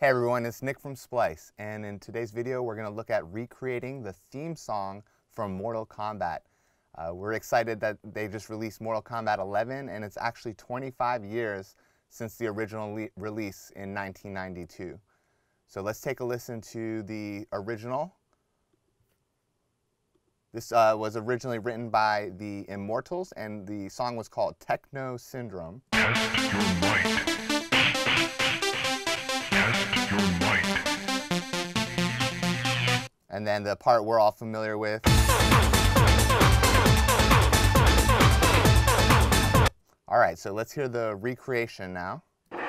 Hey everyone, it's Nick from Splice, and in today's video we're going to look at recreating the theme song from Mortal Kombat. We're excited that they just released Mortal Kombat 11, and it's actually 25 years since the original release in 1992. So let's take a listen to the original. This was originally written by the Immortals, and the song was called Techno Syndrome. Test your might. Test your might. And then the part we're all familiar with. All right, so let's hear the recreation now. Test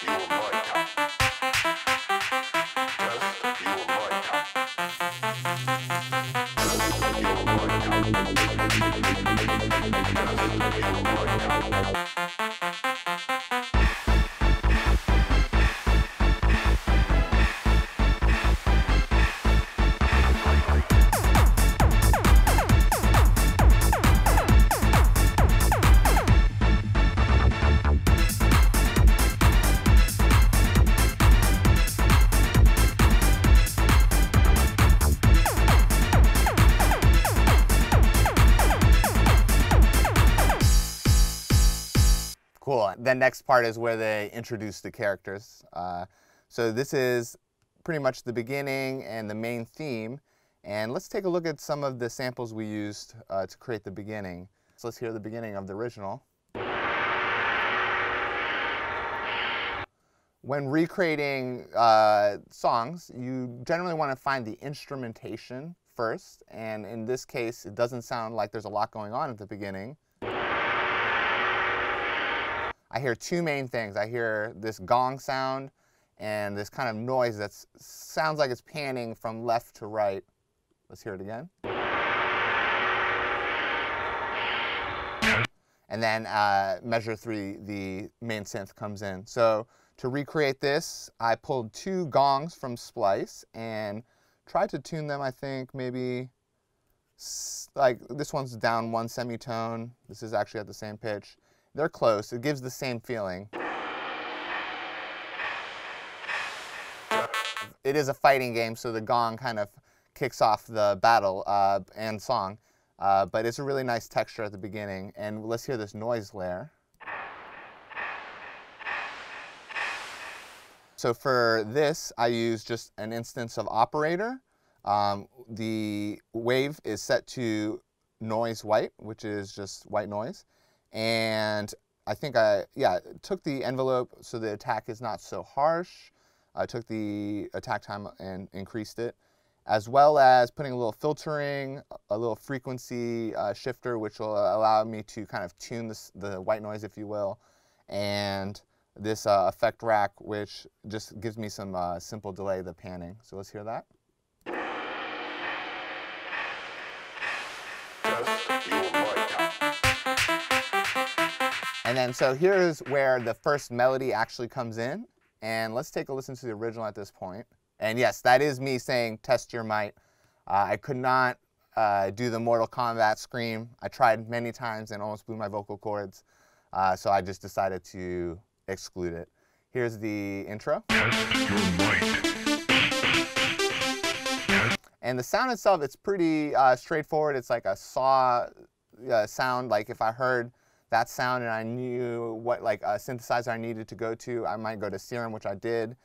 your might. Test your might. Test your might. Cool. The next part is where they introduce the characters. So this is pretty much the beginning and the main theme. And let's take a look at some of the samples we used to create the beginning. So let's hear the beginning of the original. When recreating songs, you generally want to find the instrumentation first. And in this case, it doesn't sound like there's a lot going on at the beginning. I hear two main things. I hear this gong sound and this kind of noise that sounds like it's panning from left to right. Let's hear it again. And then measure 3, the main synth comes in. So to recreate this, I pulled 2 gongs from Splice and tried to tune them, I think, maybe, like this one's down 1 semitone. This is actually at the same pitch. They're close. It gives the same feeling. It is a fighting game, so the gong kind of kicks off the battle and song. But it's a really nice texture at the beginning. And let's hear this noise layer. So for this, I use just an instance of operator. The wave is set to noise white, which is just white noise. And I think I took the envelope so the attack is not so harsh. I took the attack time and increased it, as well as putting a little filtering, a little frequency shifter, which will allow me to kind of tune the white noise, if you will, and this effect rack, which just gives me some simple delay, the panning. So let's hear that. Test your might. And then, so here's where the first melody actually comes in. And let's take a listen to the original at this point. And yes, that is me saying, test your might. I could not do the Mortal Kombat scream. I tried many times and almost blew my vocal cords. So I just decided to exclude it. Here's the intro. Test your might. And the sound itself, it's pretty straightforward. It's like a saw sound. Like if I heard that sound and I knew what synthesizer I needed to go to, I might go to Serum, which I did,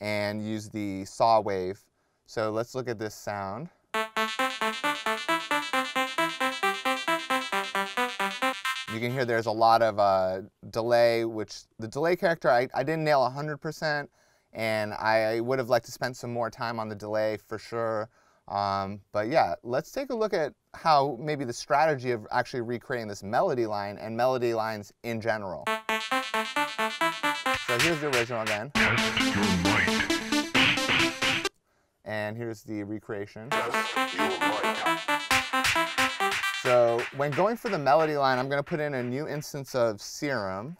and use the saw wave. So let's look at this sound. You can hear there's a lot of delay, which the delay character I didn't nail 100%, and I would have liked to spend some more time on the delay for sure. But yeah, let's take a look at how maybe the strategy of actually recreating this melody line and melody lines in general. So here's the original again. Test your might. And here's the recreation. Test your might. So when going for the melody line, I'm going to put in a new instance of Serum.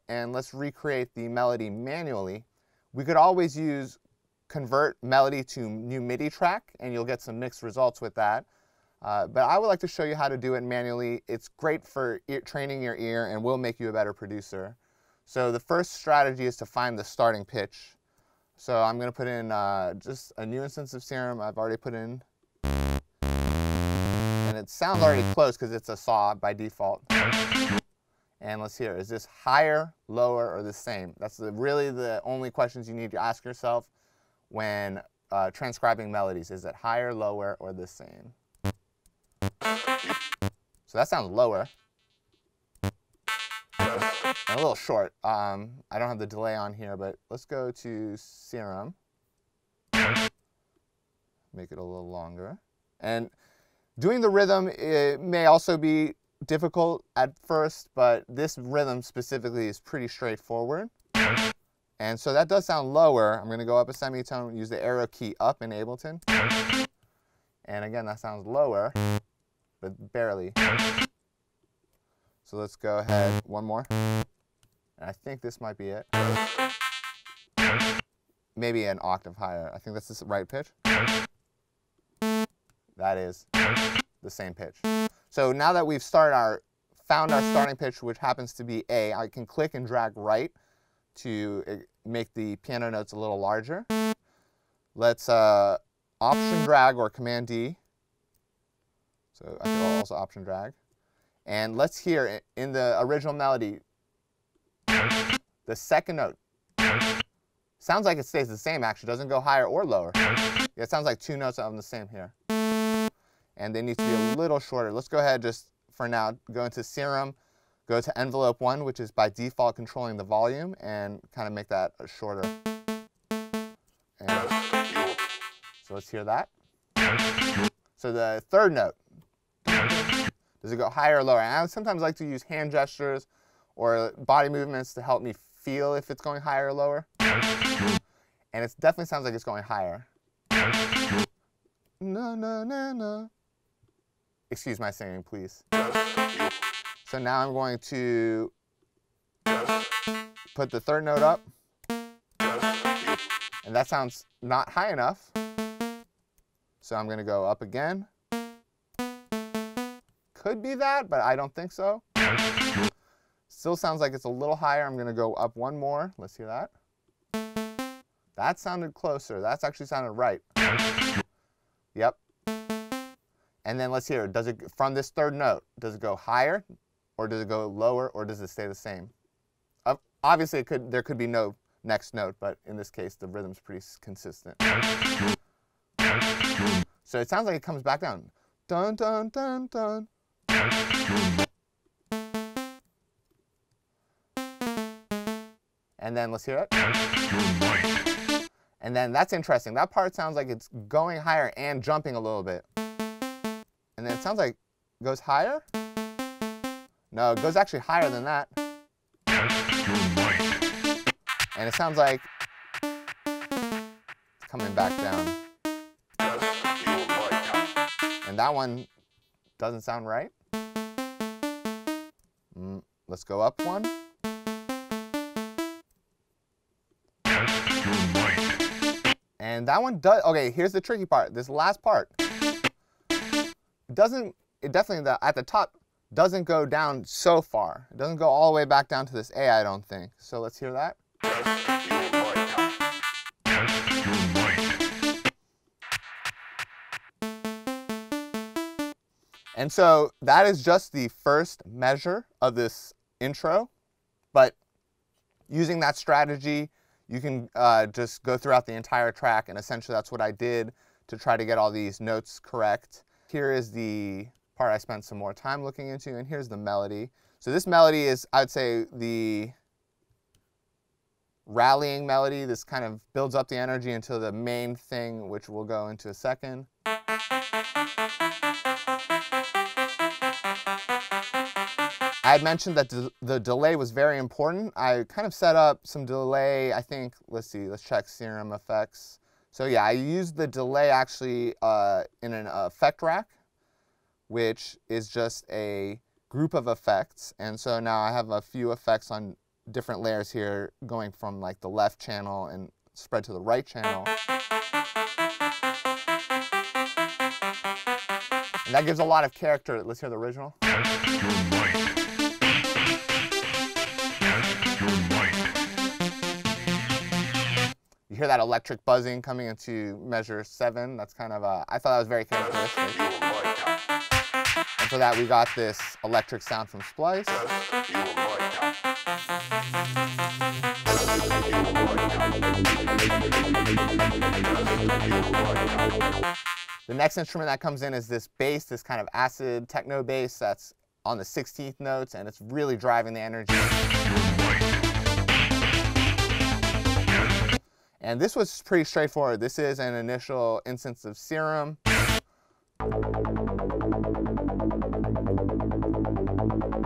And let's recreate the melody manually. We could always use convert melody to new MIDI track, and you'll get some mixed results with that. But I would like to show you how to do it manually. It's great for training your ear and will make you a better producer. So the first strategy is to find the starting pitch. So I'm going to put in just a new instance of Serum. I've already put in. And it sounds already close because it's a saw by default. And let's hear, is this higher, lower, or the same? That's really the only questions you need to ask yourself when transcribing melodies. Is it higher, lower, or the same? So that sounds lower. A little short. I don't have the delay on here, but let's go to Serum. Make it a little longer. And doing the rhythm, it may also be difficult at first, but this rhythm specifically is pretty straightforward. And so that does sound lower. I'm going to go up a semitone, use the arrow key up in Ableton. And again, that sounds lower, but barely. So let's go ahead, one more. And I think this might be it. Maybe an octave higher. I think that's the right pitch. That is the same pitch. So now that we've found our starting pitch, which happens to be A, I can click and drag right to make the piano notes a little larger. Let's Option drag or Command D. So I can also Option drag. And let's hear in the original melody, the second note. Sounds like it stays the same, actually. Doesn't go higher or lower. Yeah, it sounds like two notes on the same here. And they need to be a little shorter. Let's go ahead just for now, go into Serum, go to Envelope 1, which is by default controlling the volume, and kind of make that shorter. And so let's hear that. So the third note, does it go higher or lower? And I sometimes like to use hand gestures or body movements to help me feel if it's going higher or lower. And it definitely sounds like it's going higher. No, no, no, no. Excuse my singing, please. So now I'm going to put the third note up. And that sounds not high enough. So I'm going to go up again. Could be that, but I don't think so. Still sounds like it's a little higher. I'm going to go up one more. Let's hear that. That sounded closer. That's actually sounded right. Yep. And then let's hear, does it, from this third note, does it go higher, or does it go lower, or does it stay the same? Obviously, there could be no next note, but in this case, the rhythm's pretty consistent. So it sounds like it comes back down. Dun, dun, dun, dun. And then let's hear it. And then that's interesting. That part sounds like it's going higher and jumping a little bit. And then it sounds like it goes higher. No, it goes actually higher than that. And it sounds like it's coming back down. And that one doesn't sound right. Let's go up one. And that one does, okay, here's the tricky part. This last part it definitely, at the top, doesn't go down so far. It doesn't go all the way back down to this A, I don't think. So let's hear that. And so that is just the first measure of this intro. But using that strategy, you can just go throughout the entire track, and essentially that's what I did to try to get all these notes correct. Here is the part I spent some more time looking into, and here's the melody. So this melody is, I would say, the rallying melody. This kind of builds up the energy until the main thing, which we'll go into a second. I had mentioned that the delay was very important. I kind of set up some delay, I think, let's see, let's check Serum effects. So yeah, I used the delay actually in an effect rack, which is just a group of effects. And so now I have a few effects on different layers here, going from like the left channel and spread to the right channel. And That gives a lot of character. Let's hear the original. Test your might. Test your might. You hear that electric buzzing coming into measure 7. That's kind of I thought that was very characteristic. Your might. And for that, we got this electric sound from Splice. Test your might. The next instrument that comes in is this bass, this kind of acid techno bass that's on the 16th notes, and it's really driving the energy. And this was pretty straightforward. This is an initial instance of Serum.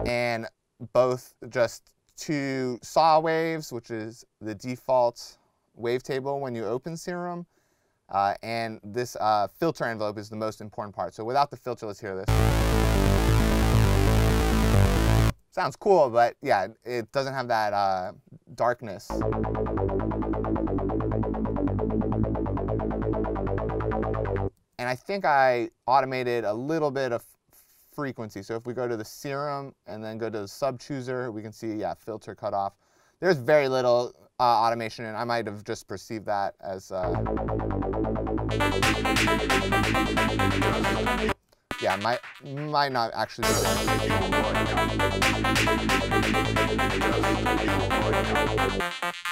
And both just 2 saw waves, which is the default wavetable when you open Serum. And this filter envelope is the most important part. So without the filter, let's hear this. Sounds cool, but yeah, it doesn't have that darkness. And I think I automated a little bit of frequency. So if we go to the Serum and then go to the sub chooser, we can see, yeah, filter cut off. There's very little automation, and I might have just perceived that as yeah, might not actually be there.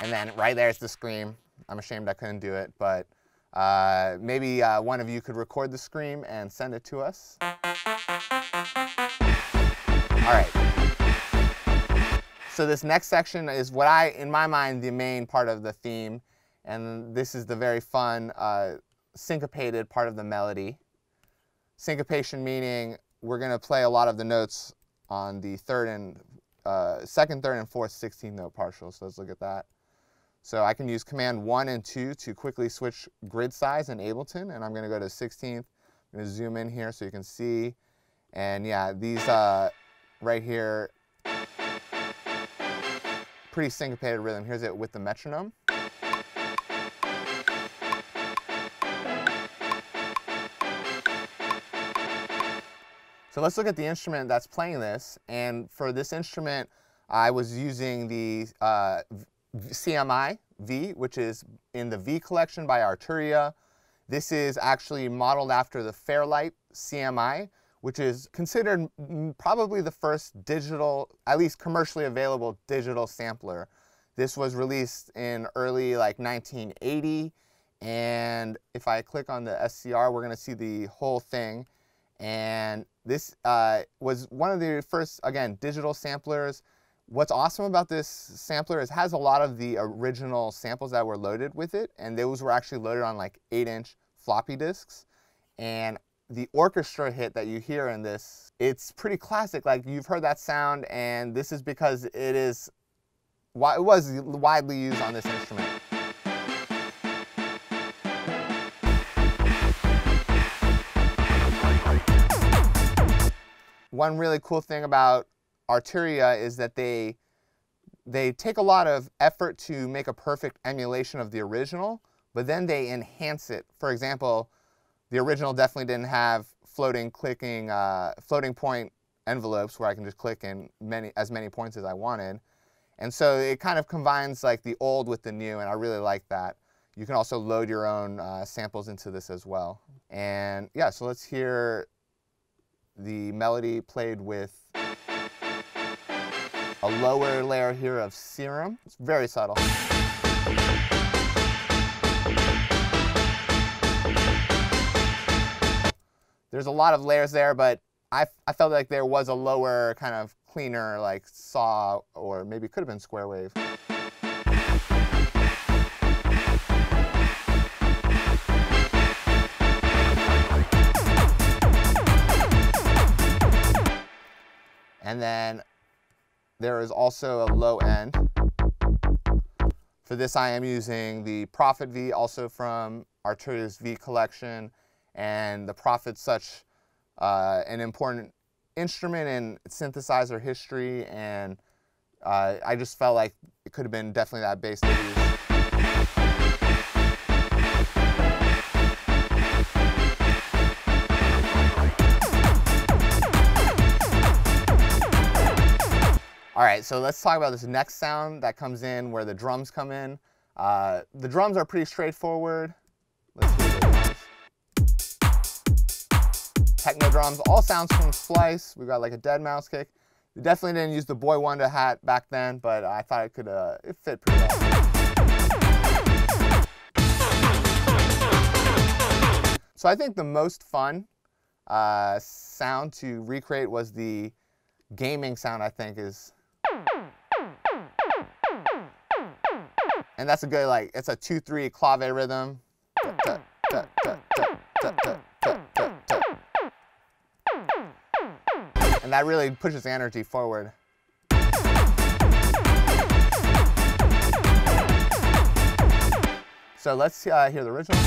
And then right there's the scream. I'm ashamed I couldn't do it, but maybe one of you could record the scream and send it to us. All right. So this next section is what in my mind, the main part of the theme, and this is the very fun syncopated part of the melody. Syncopation meaning we're going to play a lot of the notes on the second, third, and fourth 16th note partials. So let's look at that. So I can use Command 1 and 2 to quickly switch grid size in Ableton, and I'm going to go to 16th. I'm going to zoom in here so you can see. And yeah, these right here, pretty syncopated rhythm. Here's it with the metronome. So let's look at the instrument that's playing this. And for this instrument, I was using the CMI V, which is in the V collection by Arturia. This is actually modeled after the Fairlight CMI, which is considered probably the first digital, at least commercially available digital sampler. This was released in early 1980. And if I click on the SCR, we're going to see the whole thing. And this was one of the first, again, digital samplers. What's awesome about this sampler is it has a lot of the original samples that were loaded with it, and those were actually loaded on 8-inch floppy disks. And the orchestra hit that you hear in this, it's pretty classic. You've heard that sound, and this is because it was widely used on this instrument. One really cool thing about Arturia is that they take a lot of effort to make a perfect emulation of the original, but then they enhance it. For example, the original definitely didn't have floating point envelopes where I can just click in as many points as I wanted. And so it kind of combines the old with the new, and I really like that. You can also load your own samples into this as well. And yeah, so let's hear the melody played with a lower layer here of Serum. It's very subtle. There's a lot of layers there, but I felt like there was a lower, kind of cleaner, saw, or maybe it could have been square wave. And then there is also a low end. For this, I am using the Prophet V, also from Arturia's V collection. And the Prophet's such an important instrument in synthesizer history, and I just felt like it could have been definitely that bass to use. right, so let's talk about this next sound that comes in where the drums come in. The drums are pretty straightforward. Let's hear the drums. Techno drums, all sounds from Splice. We've got like a dead mouse kick. We definitely didn't use the Boy Wonder hat back then, but I thought it could it fit pretty well. So I think the most fun sound to recreate was the gaming sound, I think, is. And that's a good, like, it's a 2-3 clave rhythm. And that really pushes the energy forward. So let's hear the original.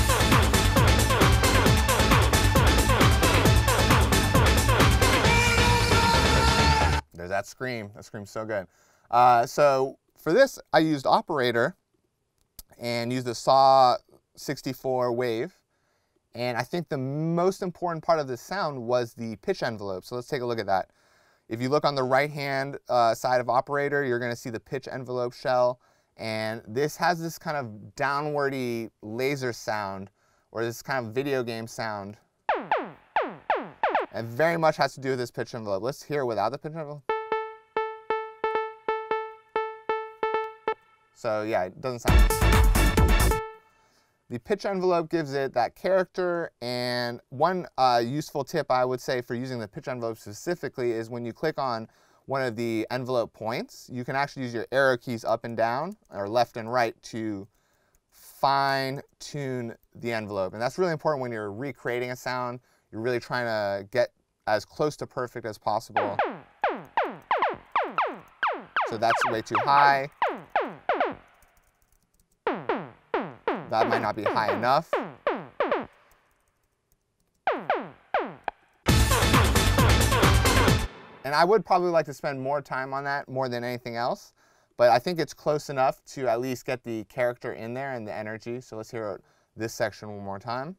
There's that scream. That scream's so good. So for this, I used Operator and used the Saw 64 wave. And I think the most important part of this sound was the pitch envelope. So let's take a look at that. If you look on the right-hand side of Operator, you're going to see the pitch envelope shell. And this has this kind of downwardy laser sound, or this kind of video game sound. And very much has to do with this pitch envelope. Let's hear it without the pitch envelope. So yeah, it doesn't sound. The pitch envelope gives it that character, and one useful tip I would say for using the pitch envelope specifically is when you click on one of the envelope points, you can actually use your arrow keys up and down, or left and right, to fine tune the envelope. And that's really important when you're recreating a sound. You're really trying to get as close to perfect as possible. So that's way too high. That might not be high enough. And I would probably like to spend more time on that more than anything else, but I think it's close enough to at least get the character in there and the energy. So let's hear this section one more time.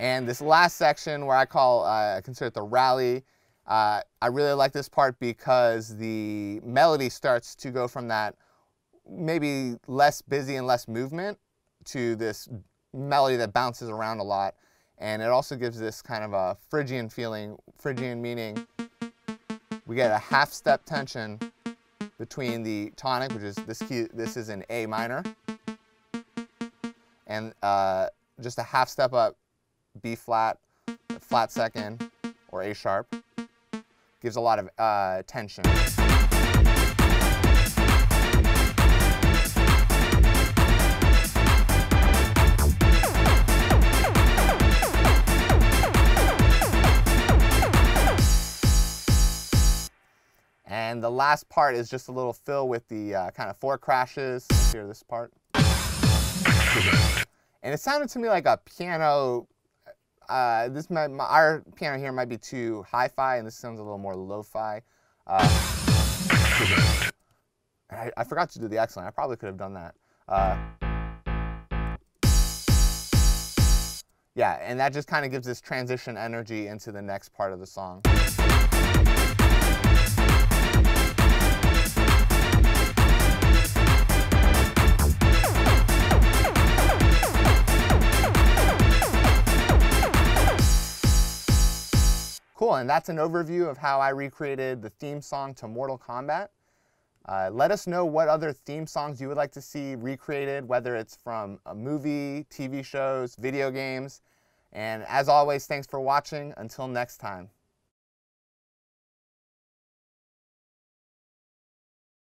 And this last section, where I consider it the rally, I really like this part because the melody starts to go from that maybe less busy and less movement to this melody that bounces around a lot. And it also gives this kind of a Phrygian feeling. Phrygian meaning we get a half-step tension between the tonic, which is this key. This is in A minor, and just a half step up, B flat, flat second, or A sharp. Gives a lot of tension. And the last part is just a little fill with the kind of 4 crashes. Let's hear this part. And it sounded to me like a piano. Our piano here might be too hi-fi, and this sounds a little more lo-fi. I forgot to do the excellent. I probably could have done that. Yeah, and that just kind of gives this transition energy into the next part of the song. Cool, and that's an overview of how I recreated the theme song to Mortal Kombat. Let us know what other theme songs you would like to see recreated, whether it's from a movie, TV shows, video games. And as always, thanks for watching. Until next time.